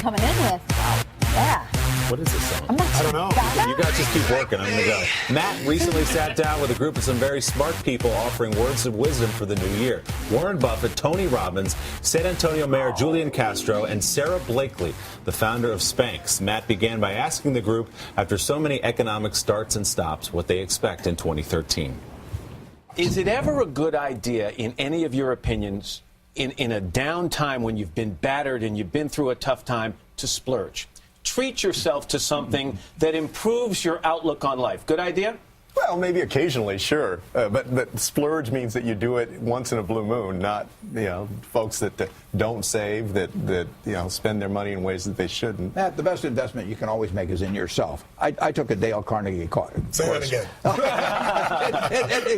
coming in with. Yeah. What is this song? I don't know. You guys just keep working. I'm going to go. Matt recently sat down with a group of some very smart people offering words of wisdom for the new year. Warren Buffett, Tony Robbins, San Antonio Mayor Julian Castro, and Sarah Blakely, the founder of Spanx. Matt began by asking the group, after so many economic starts and stops, what they expect in 2013. Is it ever a good idea, in any of your opinions, in a down time when you've been battered and you've been through a tough time, to splurge? Treat yourself to something that improves your outlook on life. Good idea? Well, maybe occasionally, sure. But splurge means that you do it once in a blue moon, not, folks that don't save, that spend their money in ways that they shouldn't. Matt, the best investment you can always make is in yourself. I took a Dale Carnegie course. Say that again.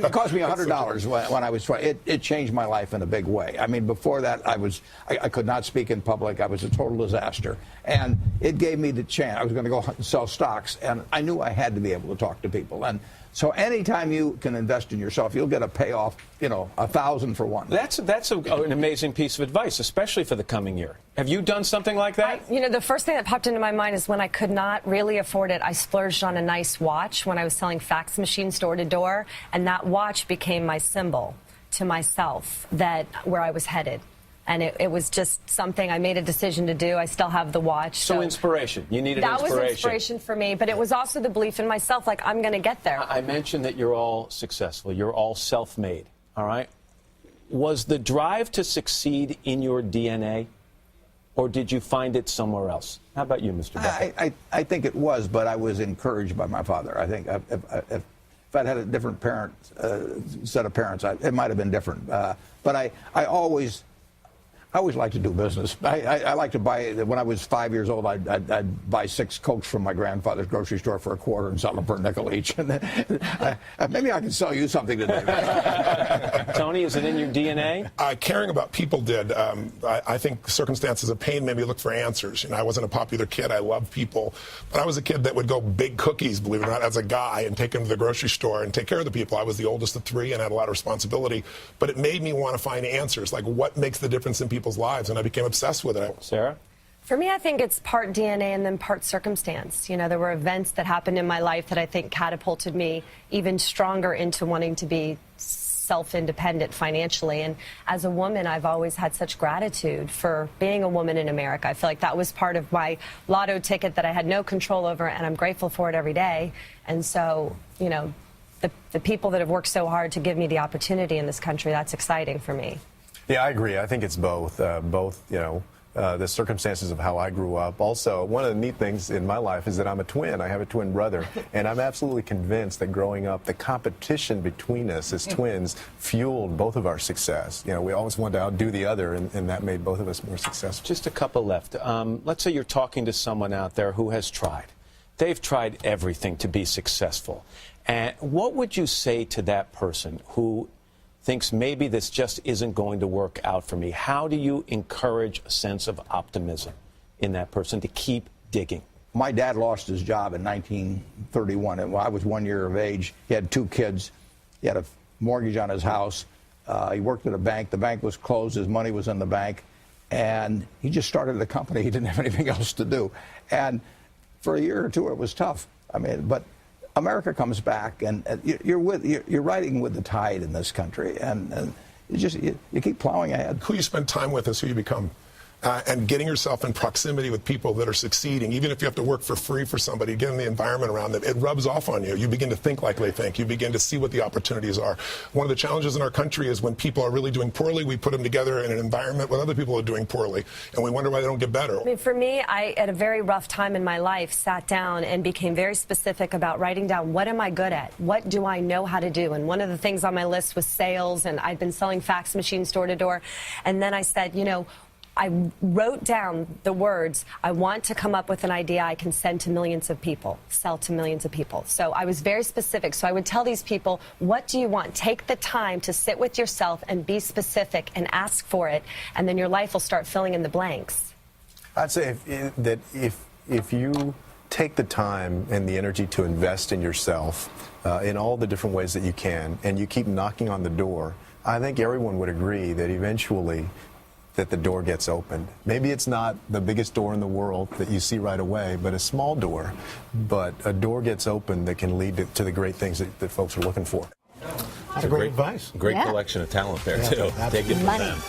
It cost me $100 when I was 20. It changed my life in a big way. I mean, before that, I could not speak in public. I was a total disaster. And it gave me the chance. I was going to go sell stocks, and I knew I had to be able to talk to people. And so anytime you can invest in yourself, you'll get a payoff, 1,000 for one. That's an amazing piece of advice, especially for the coming year. Have you done something like that? The first thing that popped into my mind is when I could not really afford it, I splurged on a nice watch when I was selling fax machines door to door, and that watch became my symbol to myself that where I was headed. And it was just something I made a decision to do. I still have the watch. So inspiration. You needed inspiration. That was inspiration for me, but it was also the belief in myself, like, I'm going to get there. I mentioned that you're all successful. You're all self-made, all right? Was the drive to succeed in your DNA, or did you find it somewhere else? How about you, Mr. Buffett? I think it was, but I was encouraged by my father. I think if I'd had a different set of parents, it might have been different. But I always liked to do business. I like to buy. When I was 5 years old, I'd buy 6 Cokes from my grandfather's grocery store for $0.25 and sell them for a nickel each. And maybe I can sell you something today. Tony, is it in your DNA? Caring about people did. I think circumstances of pain made me look for answers. I wasn't a popular kid. I loved people. But I was a kid that would go bake cookies, believe it or not, as a guy, and take them to the grocery store and take care of the people. I was the oldest of 3 and had a lot of responsibility. But it made me want to find answers, like what makes the difference in people's lives, and I became obsessed with it. Sarah? For me, I think it's part DNA and then part circumstance. There were events that happened in my life that I think catapulted me even stronger into wanting to be self-independent financially. And as a woman, I've always had such gratitude for being a woman in America. I feel like that was part of my lotto ticket that I had no control over, and I'm grateful for it every day. And so, the people that have worked so hard to give me the opportunity in this country, that's exciting for me. Yeah, I agree. I think it's both. The circumstances of how I grew up. Also, one of the neat things in my life is that I'm a twin. I have a twin brother. And I'm absolutely convinced that growing up, the competition between us as twins fueled both of our success. We always wanted to outdo the other, and that made both of us more successful. Just a couple left. Let's say you're talking to someone out there who has tried. They've tried everything to be successful. And what would you say to that person who thinks maybe this just isn't going to work out for me? How do you encourage a sense of optimism in that person to keep digging? My dad lost his job in 1931, and I was 1 year of age. He had 2 kids. He had a mortgage on his house. He worked at a bank. The bank was closed. His money was in the bank. And he just started a company. He didn't have anything else to do. And for a year or two, it was tough. But America comes back, and you're riding with the tide in this country, and you keep plowing ahead. Who you spend time with is who you become. And getting yourself in proximity with people that are succeeding, even if you have to work for free for somebody, get in the environment around them, it rubs off on you. You begin to think like they think. You begin to see what the opportunities are. One of the challenges in our country is when people are really doing poorly, we put them together in an environment with other people who are doing poorly, and we wonder why they don't get better. For me, I, at a very rough time in my life, sat down and became very specific about writing down, what am I good at? What do I know how to do? And one of the things on my list was sales, and I'd been selling fax machines door to door. And then I said, I wrote down the words, I want to come up with an idea I can send to millions of people, sell to millions of people. So I was very specific. So I would tell these people, what do you want? Take the time to sit with yourself and be specific and ask for it, and then your life will start filling in the blanks. I'd say that if you take the time and the energy to invest in yourself in all the different ways that you can, and you keep knocking on the door, I think everyone would agree that eventually that the door gets opened. Maybe it's not the biggest door in the world that you see right away, but a small door. But a door gets opened that can lead to the great things that folks are looking for. That's great advice. Great Yeah. collection of talent there, too. absolutely. Take it from Money. them.